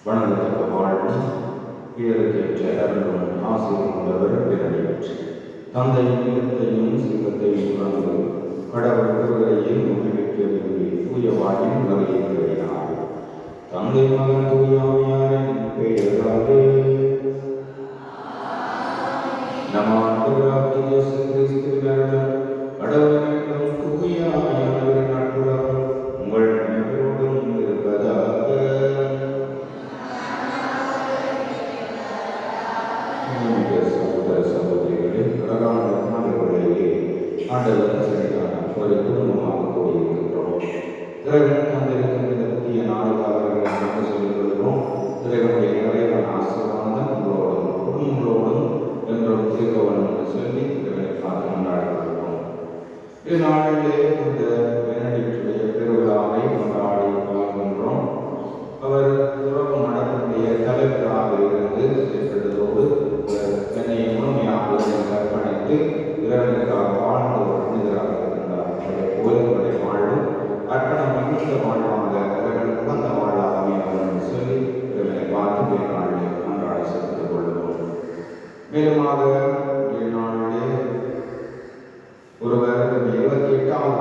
வணங்கத்தக்க வாழ்வும் பேருக்கேற்ற அருளும் ஆசிரியர் கொண்டவர் பிறனிற்று தந்தையின் இடத்தையும் சிங்கத்தையும் உணர்ந்து கடவுள் ஒருவரையும் முன்வைக்க விரும்பி தூய வாழ்வின் வகையை தேடினார். தந்தை மகன் தூயாமையாரின் பெயராலே நம் ஆண்டவராகிய இயேசு கிறிஸ்துவின் அருளும் கடவுளின் தூயாமையானவரின் நட்புறவும் உங்கள் அனைவரோடும் இருப்பதாக. சகோதர சகோதரிகளே, அழகான நாடுகளிலேயே ஆண்டவர் சரியான ஒரு குடும்பமாக கூடியிருக்கின்றோம். இறைவன் தந்திருக்கின்ற புதிய நாடுகாரர்களை நாங்கள் சொல்லிக் கொள்கிறோம். இறைவனுடைய நிறைவான ஆசீர்வாதம் உங்களோடும் குடும்பங்களோடும் என்றும் தீர்க்கவன் என்று சொல்லி இறைவனை பார்த்து கொண்டாடுகிறோம். இந்நாளிலே இந்த பெனடிக்டுடைய பெருவிழாவை கொண்டாடி பார்க்கின்றோம். அவர் உறவு நடக்கூடிய தலைவராக இருந்து செயல்படுவதோடு என்னை முழுமையாக அர்ப்பணித்து இறைவனுக்காக வாழ்ந்த ஒரு மனிதராக இருக்கின்றார். அவருடைய கோயில்களுடைய வாழ்வும் அர்ப்பணம் மிகுந்த வாழ்வாக இறைவனுக்கு உகந்த வாழ்வாக அமையும் என்று சொல்லி இறைவனை பார்த்து நாளிலே கொண்டாடி செலுத்திக் கொள்வோம். மேலுமாக நாளிலே ஒருவர் 28வது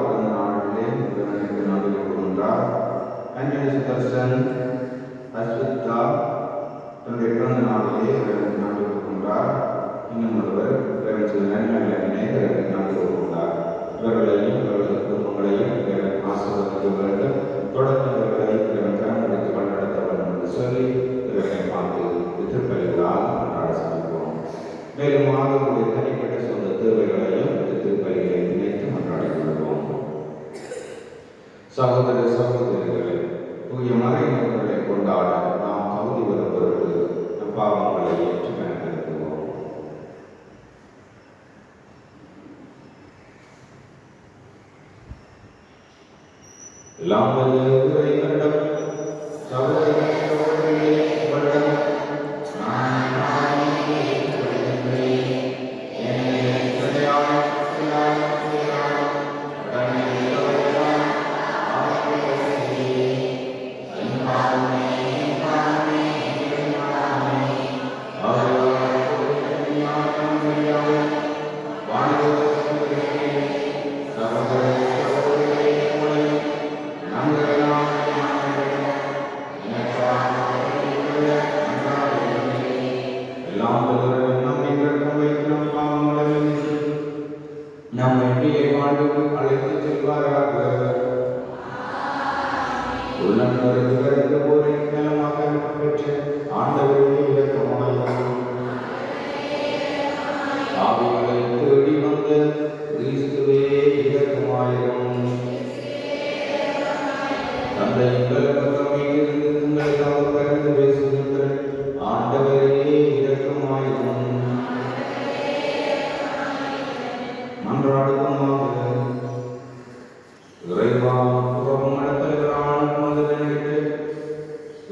பிறந்த நாளிலே இறைவனுக்கு நன்றி கூறுகின்றார். அஞ்சலி சுதர்சன் அஸ்விதா தன்னுடைய பிறந்த நாளிலே இறைவனுக்கு நன்றி கூறுகின்றார். இன்னும் ஒருவர் இறைவன் சில நன்மைகளை இறைவனுக்கு நன்றி கூறுகின்றார். இவர்களையும் இவர்களது குடும்பங்களையும் இறைவன் ஆசீர்வதிக்க வேண்டும். தொடர்ந்து இவர்களை இறைவன் கரம்பிடித்து வழிநடத்த வேண்டும் என்று சொல்லி இறைவனை பார்த்து திருப்பலிகளால் கொண்டாட சமைப்போம். மேலும் ஆளுடைய தனிப்பட்ட சொந்த தேவைகளையும் திருப்பலிகளை நினைத்து கொண்டாடி கொள்வோம். சகோதர சகோதரிகளை தூய மறைநூல்களை கொண்டாட நாம் தகுதி வரும் பொருட்டு நம் பாவங்களை ஏற்று பயன்படுத்துவோம். எல்லாம் வல்ல இறைவனிடம் சகோதர சகோதரிகளே உங்களிடம்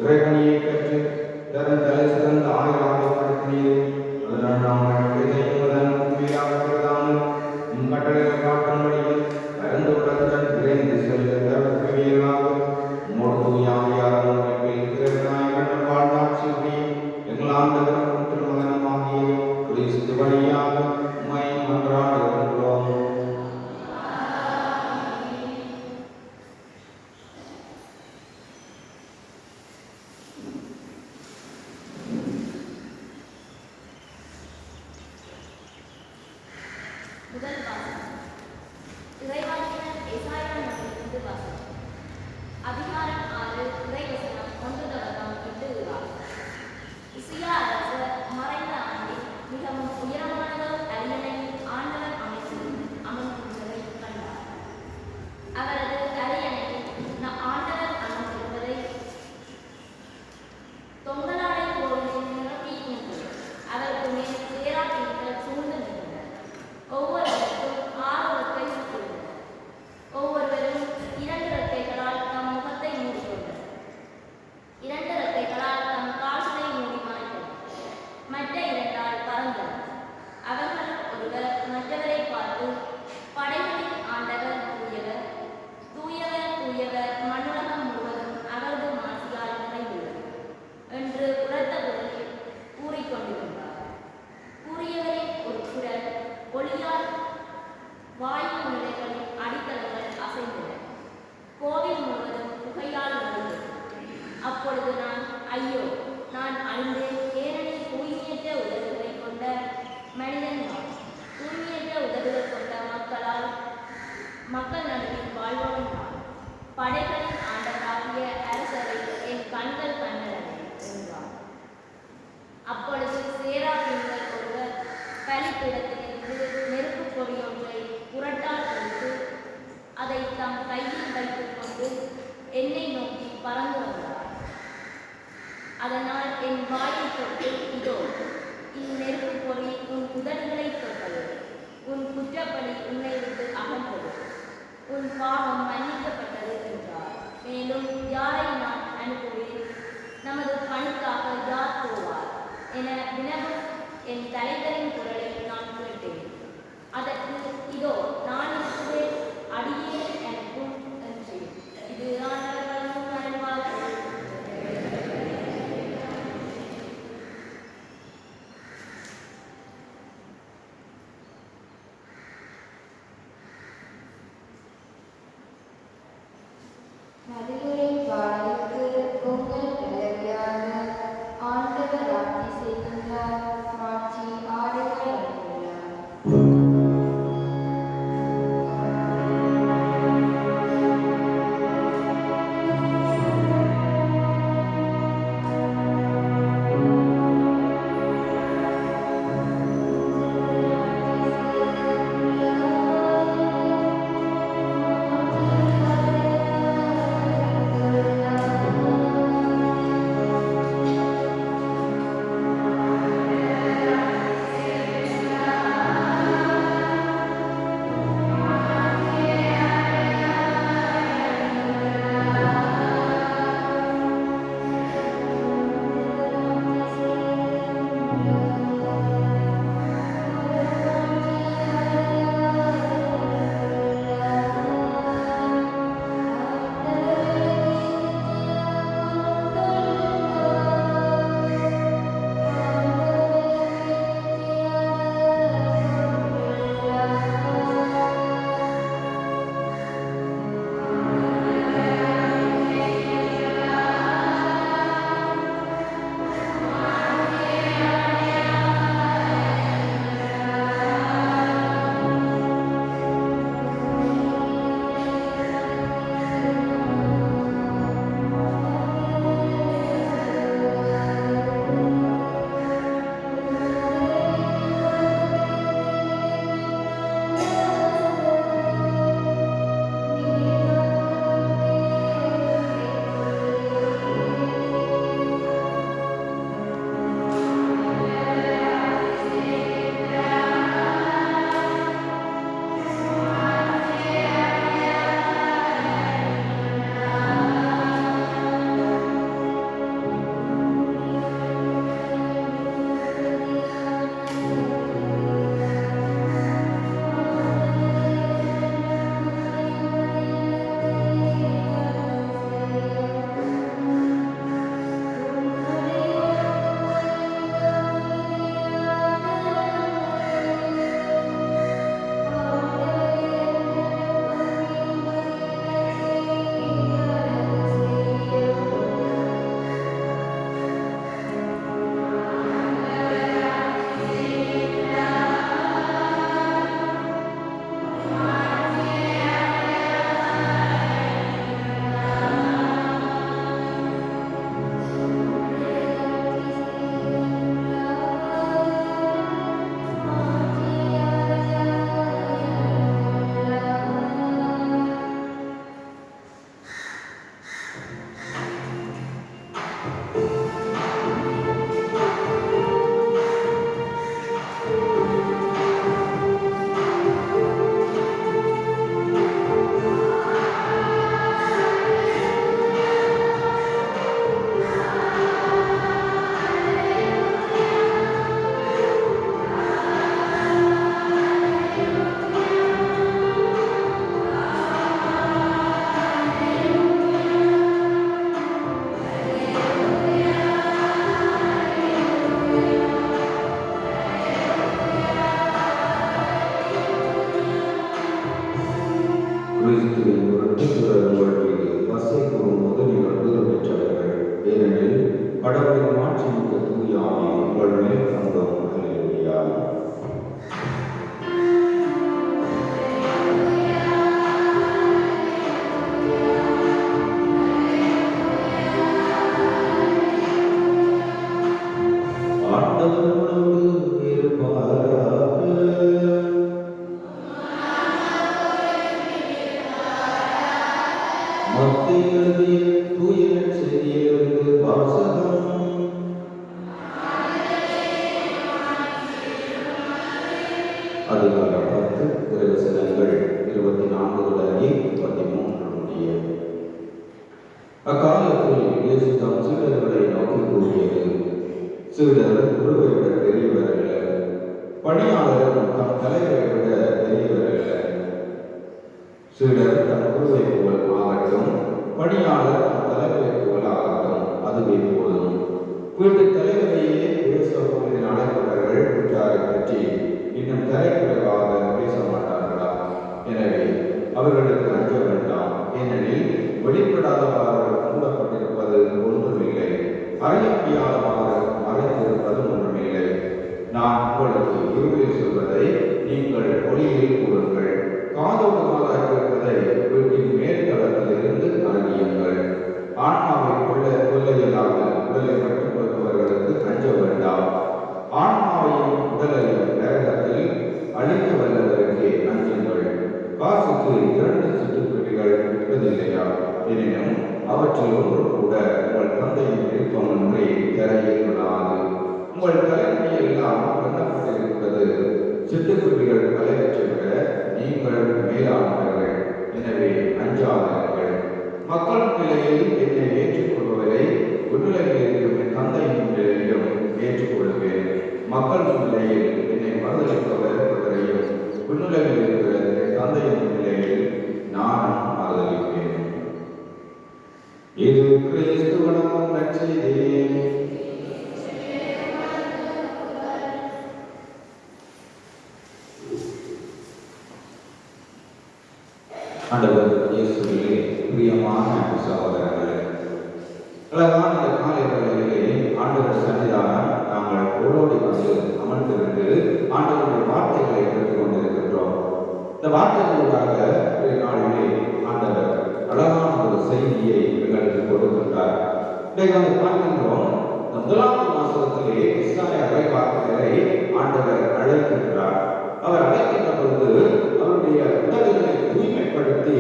இறைவனியை பெற்று தரும் தலை அதனால் என் வாயை தொட்டு இதோ இந்நெருப்பு பொறி உன் உதடுகளை தொட்டது. உன் குற்றப்படி உன்னை விட்டு அகன்றது. உன் பாவம் மன்னிக்கப்பட்டது என்றார். மேலும் யாரை நான் அனுப்புவேன்? நமது பணிக்காக யார் போவார் என வினவும் என் தலைவரின் குரலை நான் கேட்டேன். அதற்கு இதோ நான் இருக்கிறேன், அடியேன் எனக்கும் என்றேன். இதுதான் அவர்களும் அருள்வார்கள். மதுரை பாடலுக்கு பொங்கல் தலைவியாக ஆண்டவர் ஆட்சி செய்கின்றார். மாட்சி ஆடுகள் அடைந்துள்ளார். கிறிஸ்துவின் பொருட்டு வாழ்க்கையை வசை கூறும்போது நீங்கள் பெருமை பெற்றவர்கள். ஏனெனில் கடவுளின் மாட்சிமிக்க தூய ஆவி உங்கள் மேல் தங்கும். அல்லேலூயா. மத்திய தூய செய்தியிலிருந்து வாசகம். இயேசு தம் சீடர்களை நோக்கி கூறியது, சீடர் குருவை விட பெரியவர் அல்ல, பணியாளர் தம் தலைவரை விட பெரியவர் அல்ல. சீடர் தம் குருவை போல் ஆகட்டும், பணியாளர் தம் தலைவரை போல் ஆகட்டும், அதுவே போதும். வீட்டு தலைவரையே பேச போதில் அழைப்பவர்கள் உற்றாரை பற்றி இன்னும் தலைக்குறைவாக பேச மாட்டார்களா? எனவே அவர்களுக்கு அஞ்ச வேண்டாம். ஏனெனில் வெளிப்படாதவாறு மூடப்பட்டிருப்பது ஒன்றுமில்லை, அறிய முடியாதவாறு மறைந்திருப்பது ஒன்றுமில்லை. நான் உங்களுக்கு இருளில் சொல்வதை நீங்கள் ஒளியில் கூறுங்கள், காதோடு காதாய் கேட்பதை வீட்டின் மேல்தளத்திலிருந்து அறிவியுங்கள். ஆன்மாவை கொள்ளையில்லாமல் உடலை மட்டும் கொள்பவர்களுக்கு அஞ்ச வேண்டாம். ஆன்மாவையும் உடலையும் நரகத்தில் அழிக்க வல்லவருக்கே அஞ்சுங்கள். காசுக்கு 2 சிட்டுக்குருவிகள் விற்பதில்லையா? எனினும் அவற்றில் ஒன்று கூட உங்கள் தந்தையின் விருப்பமின்றி தரையில் விடாது. உங்கள் தலைமுறையெல்லாம் பண்ணப்பட்டிருக்கிறது. சிட்டுக்குருவிகள் பலவற்றை விட நீங்கள் மேலானவர்கள். எனவே அஞ்சாதீர்கள். மக்கள் நிலையில் என்னை ஏற்றுக்கொள்பவரை விண்ணுலகில் இருக்கும் என் தந்தையின் நிலையிலும் ஏற்றுக்கொள்வேன். மக்கள் நிலையில் என்னை மறுதளிப்பவர் ஒருவரையும் விண்ணுலகில் இருக்கிற என் தந்தையின் நிலையில் நானும் மறுதளிப்பேன். இது கிறிஸ்துவனும் நற்செய்தி. ஆண்டவர் இயேசுவிலே பிரியமான சகோதரர்களே, அழகான இந்த காலை வேளையிலே ஆண்டவர் சன்னிதானம் நாங்கள் ஓடோடி வந்து அமர்ந்திருந்து ஆண்டவருடைய வார்த்தைகளை கேட்டுக் கொண்டிருக்கின்றோம். இந்த வார்த்தைகளுக்காக நாளிலே ஆண்டவர் அழகான ஒரு செய்தியை எங்களுக்கு கொடுக்கின்றார். இன்றைக்கு வந்து பார்க்கின்றோம், இந்த 1ஆம் வாசகத்திலே எசாயா இறைவாக்கினரை ஆண்டவர் அழைக்கின்றார். அவர் அழைக்கின்ற பொழுது அவருடைய உடல்களை தூய்மைப்படுத்தி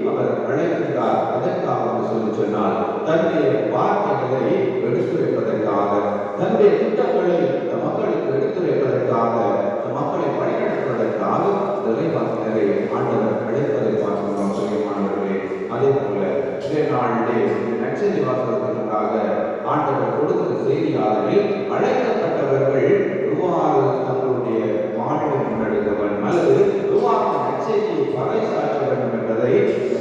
அவர் அழைக்கின்றார். எதற்காக சொல்லி சொன்னால், தன்னுடைய வார்த்தைகளை எடுத்துரைப்பதற்காக, தன்னுடைய திட்டங்களை இந்த மக்களுக்கு எடுத்துரைப்பதற்காக, இந்த மக்களை வழிநடத்துவதற்காக இறைவாக்கினரை ஆண்டவர் அழைப்பதை பார்க்கிறோம். பிரியமானவர்களே, அதே போல இன்றைய நாளிலே நற்செய்தி வாசகத்திற்காக ஆண்டவர் கொடுக்கிற செய்தியாளரில் அழைக்கப்பட்டவர்கள் எவ்வாறு தங்களுடைய வாழ்வை முன்னெடுக்க வேண்டும் அல்லது எவ்வாறு நற்செய்தியை பறைசாற்ற வேண்டும் என்பதை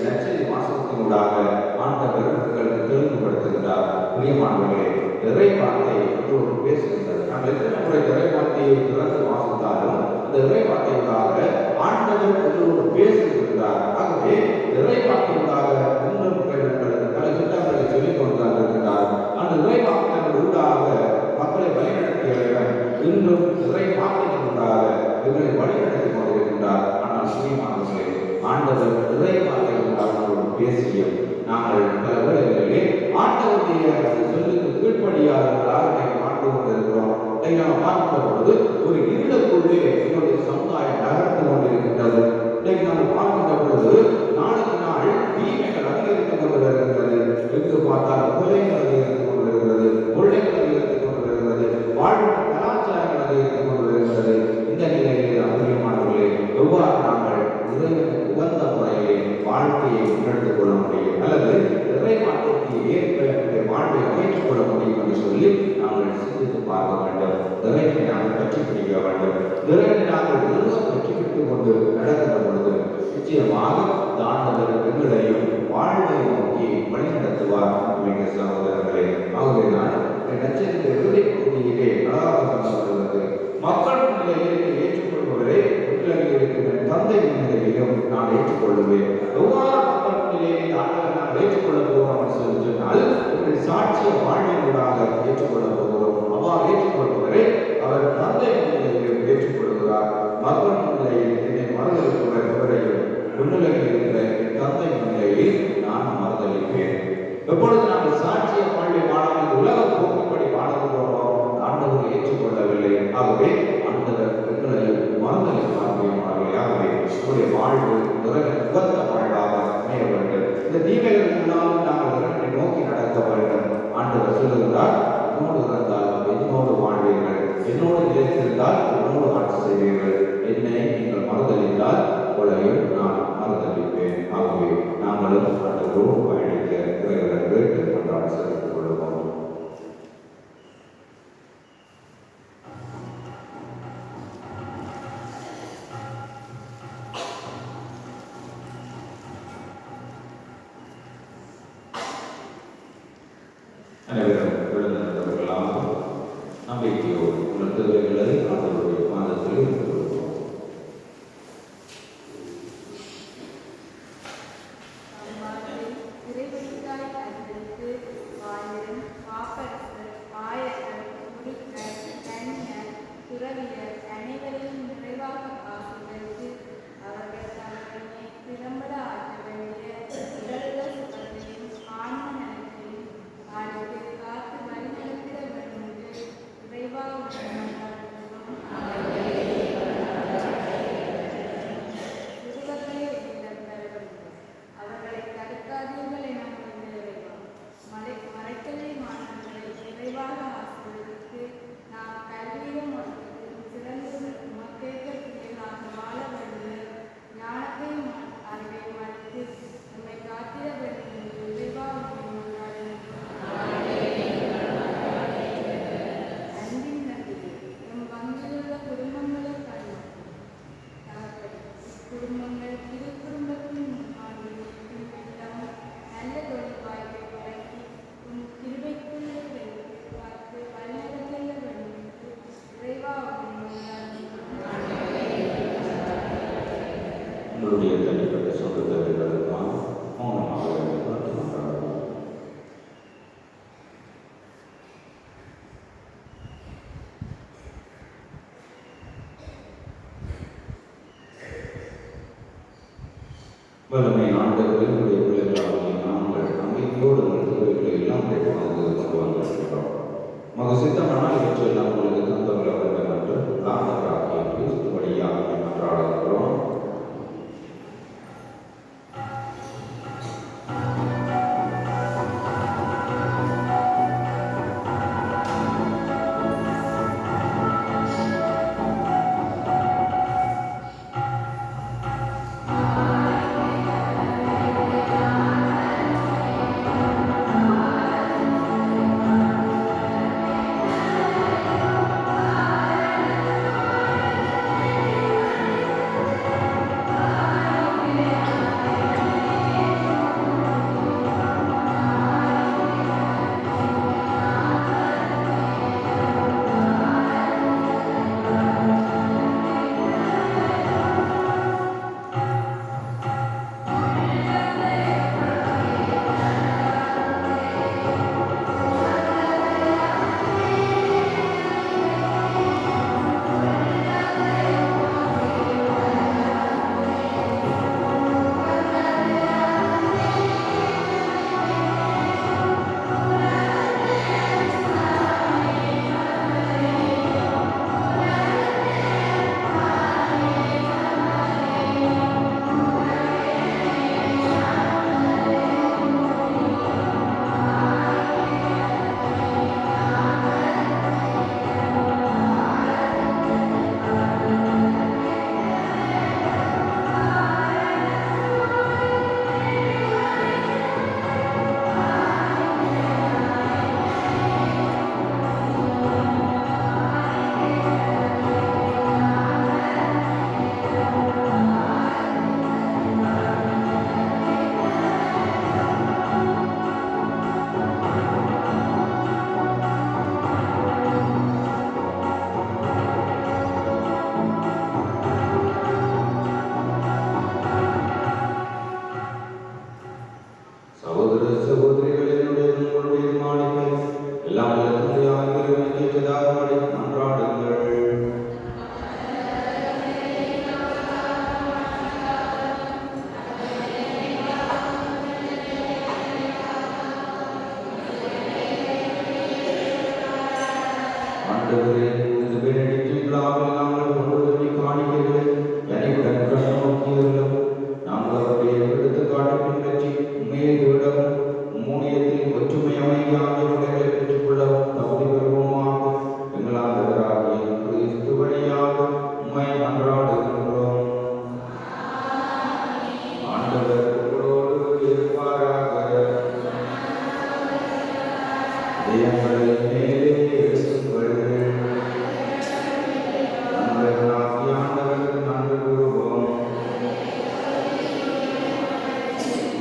நற்செய்தி வாசகத்தினூடாக ஆண்டவர் எங்களுக்கு தெளிவுபடுத்துகிறார். பிரியமானவர்களே, இறைவார்த்தை ஒரு பேசுகின்றது. நாங்கள் எத்தனை முறை இறைவார்த்தையை திறந்து வாசித்தாலும் அந்த இறைவார்த்தைக்காக ஆண்டவர் எங்களோடு பேசுகிறார். ஆகவே இறைவார்த்தைக்காக இன்னும் பல திட்டங்களை சொல்லிக் கொண்டிருக்கிறார். அந்த இறைவார்த்தைகள் ஊடாக மக்களை வழிநடத்தியவர்கள் இன்னும் இறைவார்த்தைகளுக்காக இவர்களை வழிநடத்தி கொண்டிருக்கின்றார். ஆனால் பிரியமானவர்களே, ஆண்டவர் இறைவார்த்தைகளுக்காக பேசிய நாங்கள் பல வேளைகளிலே ஆண்டவருடைய சொல்லுக்கு கீழ்ப்படியாதவர்களாக பார்த்து கொண்டிருக்கிறோம். நாம் பார்க்கின்ற பொழுது ஒரு இருளுக்குள்ளே எங்களுடைய சமுதாயம் நகர்ந்து கொண்டிருக்கின்றது. இன்றைக்கு நாம் பார்க்கின்ற பொழுது நாளுக்கு நாள் தீமைகள் அதிகரித்துக் கொண்டு வருகின்றது. எங்கு பார்த்தால் கொலைகள் அதிகரித்துக் கொண்டு வருகிறது, கொள்ளைகள் அதிகரித்துக் கொண்டு வருகிறது, வாழ்வு கலாச்சாரங்கள் அதிகரித்துக் கொண்டு வருகிறது. இந்த நிலையிலே அதிகமானவர்களே, எவ்வாறு நாங்கள் இறைவனுக்கு உகந்த முறையிலே வாழ்க்கையை முன்னெடுத்துக் கொள்ள முடியும் அல்லது இறைவார்த்தைக்கு ஏற்ப வாழ்வை அமைத்துக் கொள்ள முடியும் என்று சொல்லி நாங்கள் சிந்தித்து பார்க்க வேண்டும். இறைவனை நாங்கள் பற்றி பிடிக்க வேண்டும். இறைவனை நாங்கள் ஒருவர் பற்றி பிடித்துக் கொண்டு நடக்கின்ற பொழுது நிச்சயமாக ஆண்டவர் எங்களையும் வாழ்வை நோக்கி வழிநடத்துவார். மிக சகோதரர்களே, ஆகவே நான் நட்சத்திர இறுதி பகுதியிலே சொல்லப்படுகிறது, மக்கள் நிலையில் ஏற்றுக்கொள்பவரை உலகில் இருக்கிற தந்தை நிலையிலும் நான் ஏற்றுக்கொள்வேன். எவ்வாறு மக்கள் நிலையை ஆண்டவர் நான் ஏற்றுக்கொள்ள போகிறோம் சொல்லி சொன்னால், உங்களுடைய சாட்சிய வாழ்வினூடாக ஏற்றுக்கொள்ள போகிறோம். அவ்வாறு ஏற்றுக்கொள்பவரை அவர் தந்தை நிலையிலும் ஏற்றுக்கொள்கிறார். மக்கள் நிலையில் என்னை மறுதளிப்பவரையும் உன்னுலகில் இருக்கிற தந்தை நிலையில் நான் மறுதளிப்பேன். எப்பொழுது நாங்கள் சாட்சிய வாழ்வை வாழாமல் உலக போக்குப்படி வாழப்படுகிறோம், ஆண்டவரை ஏற்றுக்கொள்ளவில்லை. ஆகவே ஆண்டவர் எங்களை மறுதளிப்பார்கள். ஆகவே உங்களுடைய வாழ்வு உகந்த வாழ்வாக அமைய வேண்டும். இந்த தீமைகள் முன்னாலும் நாங்கள் இறைவனை நோக்கி நடக்க வேண்டும். ஆண்டவர் சொல்லுகிறார், என்னோடு இருந்தால் என்னோடு வாழ்வீர்கள், என்னோடு நிலைத்திருந்தால் என்னோடு ஆட்சி செய்வீர்கள், என்னை நீங்கள் மறுதளித்தால் உங்களையும் நான் மறுதளிப்பேன். ஆகவே நாங்களும் ஆண்டவரோடு பயணிக்க இறைவனை கேட்டு கொண்டாட செலுத்திக் கொள்வோம். அனைவரும் எழுந்தவர்களாக நம்பிக்கையோடு உணர்ந்தவர்களை ஆண்டவருடைய பாதத்தில் கொள்வோம். அனைவரையும் நிறைவாக ஆசிர்வதித்து அவர்கள் தங்களை திறம்பட ஆற்ற வேண்டிய உடல்கள் சுகத்தையும் ஆன்ம நலத்தையும் வாழ்க்கை காத்து வழிநடத்திட வேண்டும் என்று விரைவாக சிறுவர்களே என்னிடம் பெற வேண்டும். அவர்களை தடுக்காதீர்கள் என முடிந்தவர்கள் மறைக்கலை மாணவர்களை விரைவாக ஆசிர்வதித்து நாம் கல்வியிலும் சிறந்த மக்கேற்ற பிள்ளைகளாக வாழ வேண்டிய ஞானத்தையும் அறிவையும் அளித்து நம்மை காத்திட வேண்டும் என்று விரைவாக அன்பின் நன்றியை நம் வங்கியுள்ள குடும்பங்களை கண்ணோக்கும் குடும்பங்கள் இரு குடும்பத்தின் முன்னாள் நல்ல தொழில் வாய்ப்பை வழங்கி உன் திருவைக்குள்ளே வைத்து பார்த்து வழிநடத்திட வேண்டும் என்று விரைவாக உங்களுடைய தனிப்பட்ட சொந்தங்களுக்காக மௌனமாக பிரார்த்தனை. வல்லமை ஆண்டவர்கள் என்னுடைய பிள்ளைகளாகிய நாங்கள் நம்பிக்கையோடு மருத்துவர்களை எல்லாம் கொண்டு வந்திருக்கிறோம். மக சித்தமானால் இவற்றையெல்லாம் உங்களுக்கு தந்தவர்கள் வேண்டும் என்று ஆண்டவராகிய கிறிஸ்து வழியாக மன்றாடுகிறோம்.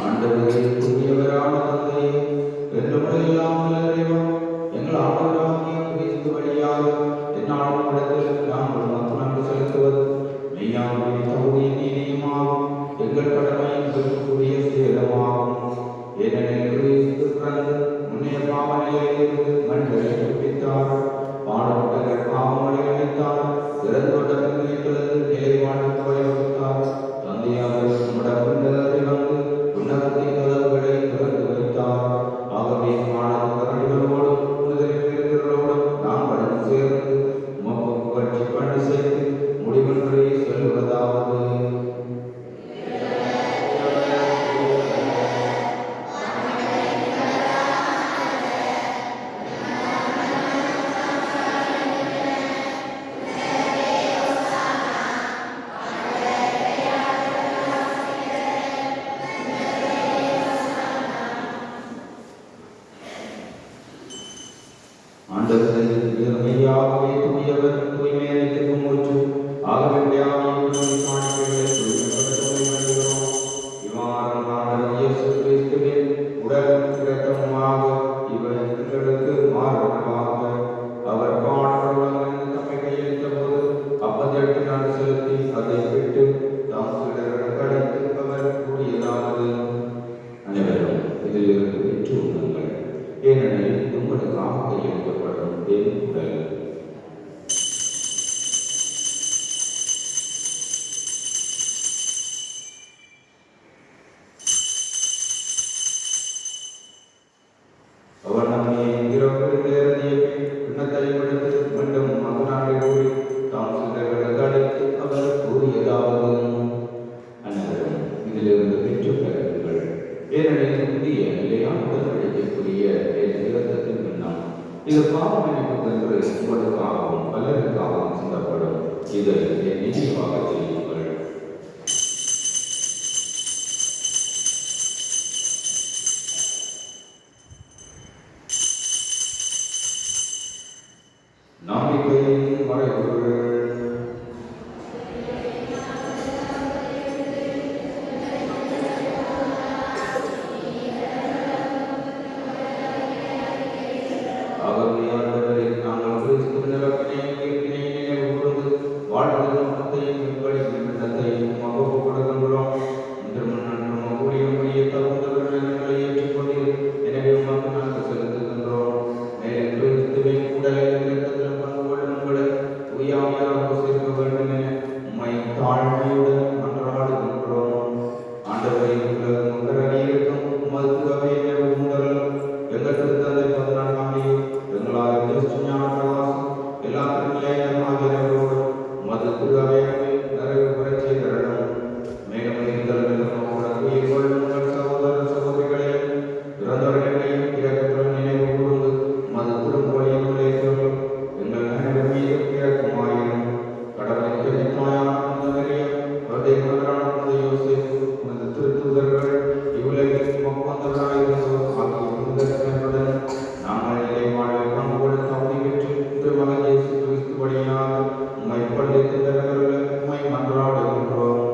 ஆண்டவரே, புதியவரான தந்தையே, என்றும் இல்லாமல் இறைவன் மண்களை புதுப்பித்தார். பாடுபட்டவர் பாவங்களை அளித்தார். இறந்தோட்டத்தில் உயிர்த்தெழுந்து நிலை வாழ்வுக்கு வழிவகுத்தார். தந்தையார் முடமுன்னேறி வந்து உன்னதத்தின் கதவுகளை திறந்து வைத்தார். ஆகவே மாணவர்களோடும் புனிதரின் விருதுகளோடும் நாங்களும் சேர்ந்து உமக்கு புகழ்ச்சி பணி செய்து முடிவின்றி சொல்வதாவது: நேர்மையாகவே தூயவர், தூய்மையளிக்கும் மூச்சு. ஆகவே இவ்வாறு இயேசு கிறிஸ்துவின் உடல் இரத்தமாக இவை எங்களுக்கு மாறுவதாக. அவர் பாடுபடுவார்கள் தம்மை கையளித்த போது அப்பத்தை நாடு செலுத்தி அதை விட்டு தாம் சீடர்களுக்கு அளித்து அவர் கூறியதாவது: அனைவரும் இதிலிருந்து பெற்று உண்ணுங்கள், ஏனெனில் உங்களுக்காக கையளிக்கப்படும் என் உடல். அவர் நம்மை இரவுகளில் எழுதிய பின்னத்தை விடுத்து மீண்டும் மகனாரை கூறி தாம் சீடர்களுக்கு அளித்து அவர் கூறியதாவது: அனைவரும் இதிலிருந்து பெற்றுக் கொள்ளுங்கள், ஏனெனில் புதிய நிலையான உடன்படிக்கைக்குரிய என் இரத்தத்தின் பின்னம் இது பாவ மன்னிப்புக்கென்று உங்களுக்காகவும் பலருக்காகவும் சிந்தப்படும். இதை என் நினைவாக செய்யுங்கள். நம்பிக்கையின் மறைவுகள். நாங்கள் கிறிஸ்துவின் இறப்பினை நினைவு கூர்ந்து வாழ்வதன் நோக்கத்தையும் மீட்பளிக்கும் எண்ணத்தையும் மகப்பு கொடுக்கின்றோம். இன்று முன்னும் கூடிய தகுந்தவர்கள் எங்களை ஏற்றுக்கொண்டீர். எனவே உமக்கு நாங்கள் செலுத்துகின்றோம். மேலும் கிறிஸ்துவின் உடலில் இரத்தத்தில் பங்கு கொள்ளும் உங்களை உயாமையாக சேர்க்க வேண்டும் என உம்மை தாழ்மையுடன் மன்றாடுகின்றோம். ஆண்டவரை உலகம் உங்கள் இருக்கும் உமது அவை உங்கள் எங்கள் திருத்தந்தை 14 எங்களால் ஞான பிரகாசம் எல்லாத்திலும் நிலையமாகிறவரோடு உமது திருவையாவை நிறைவு பெறச் செய்திடணும். மேலும் உங்கள் சகோதர சகோதரிகளையும் இறந்தவர்களையும் இறக்கத்துடன் நினைவு கூர்ந்து உமது திருப்பொழியும் எங்கள் அனைவர் மீது இறக்குமாயிரும். கடவுளின் கன்னித்தாயான யோசேப்பு உமது திருத்தூதர்கள் இவ்வுலகில் உமக்கு வந்தவராயிருந்தோர் ஆகிய புனிதர்களுடன் நாங்கள் நிலை வாழ்வில் பங்கு கொடுத்து அவதி பெற்று திருமகன் இயேசு கிறிஸ்து வழியாக உம்மை பள்ளித்து தருகிற உம்மை மன்றாடுகின்றோம்.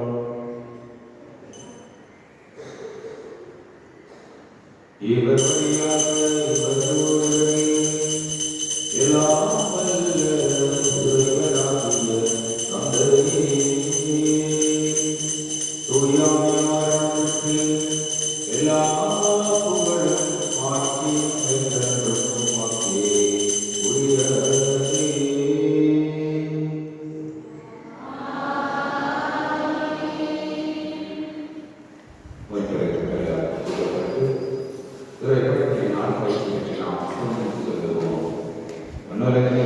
இவர் வழியாக எல்லாம் வல்ல இறைவனாகிய தந்தையே, தூயாமையானவருக்கு எல்லா புகழும் ஆட்சியும் என்றென்றும் உமக்கே உரியதே. இறைப்பற்றினால் பயிற்சி பெற்று நாம் சொல்லுவோம். மன்னலகில்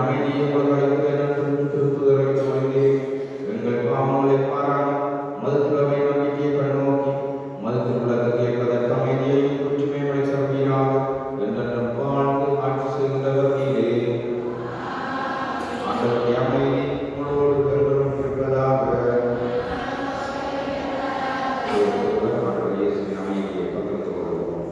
அமைதியை உங்களுக்கு என்றும் திருப்புதலுக்கு மொழிந்தே எங்கள் பாவங்களை பாராமல் மதத்துறவை நம்பிக்கையை கண்ணோக்கி மதத்திற்குள்ளதற்கு ஏற்பதற்கு அமைதியையும் ஒற்றுமையை சமீராக என்றென்றும் வாழ்ந்து ஆட்சி செய்கின்றவர் நீரே. ஆண்டவருடைய அமைதி உங்களோடு என்றும் இருப்பதாக. ஆண்டவர் இயேசுவின் அமைதியை பகிர்ந்து கொள்வோம்.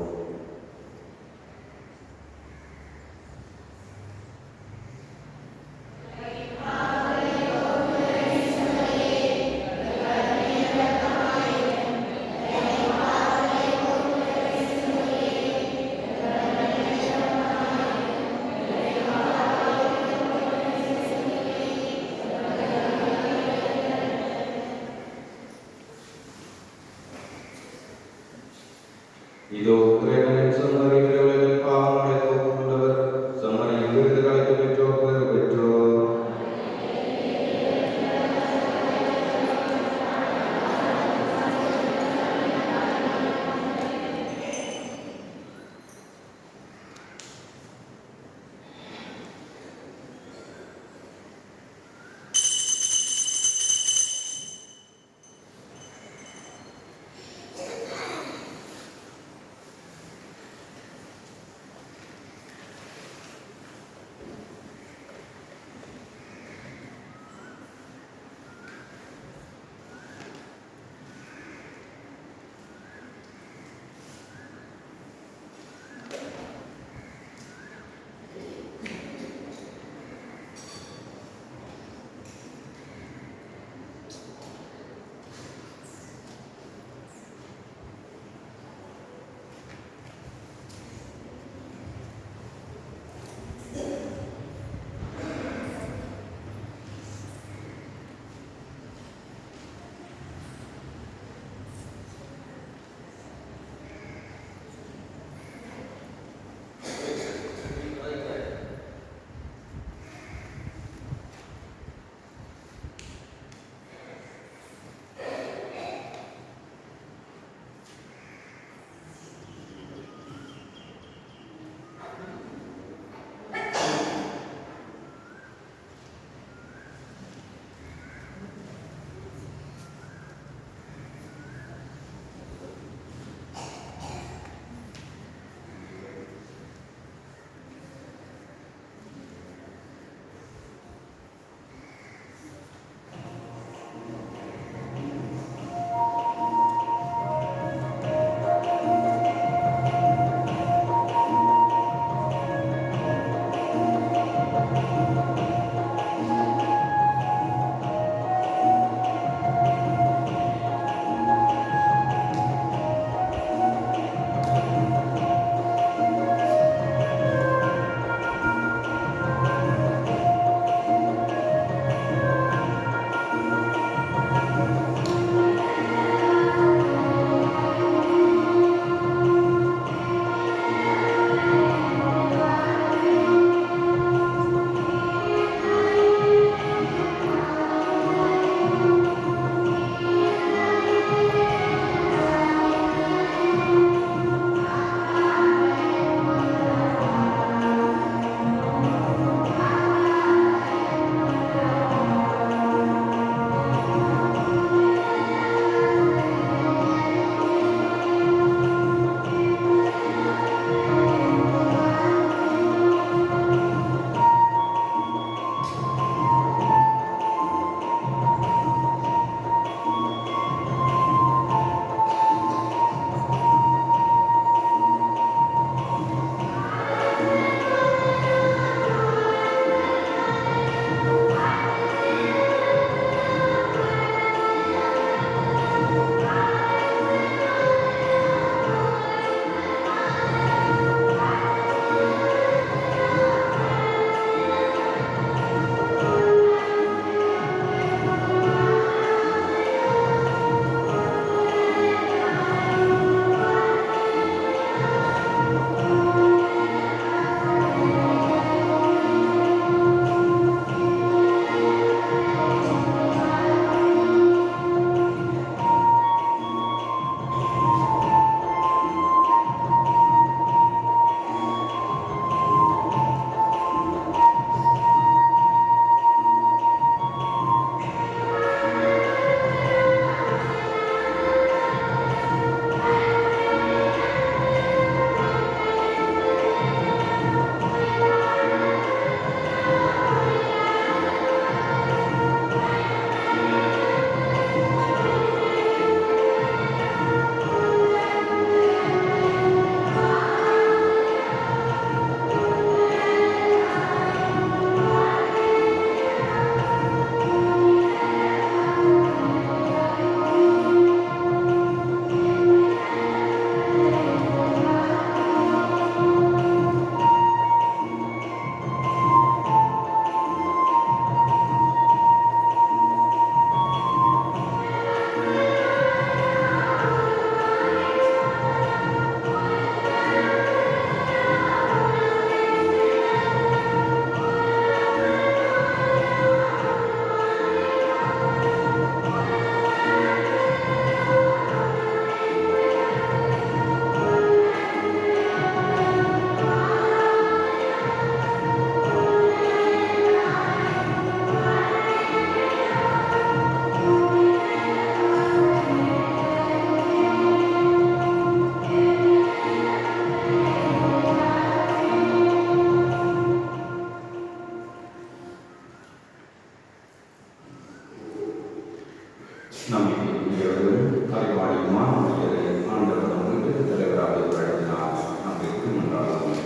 நம்பிக்கையுடையவரும் அறிவாளியுமான மனிதரை ஆண்டவர் நம் வீட்டுக்கு தலைவராக வழங்கினார். நம்பிக்கை மன்றாடுவோம்.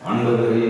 ஆண்டவரே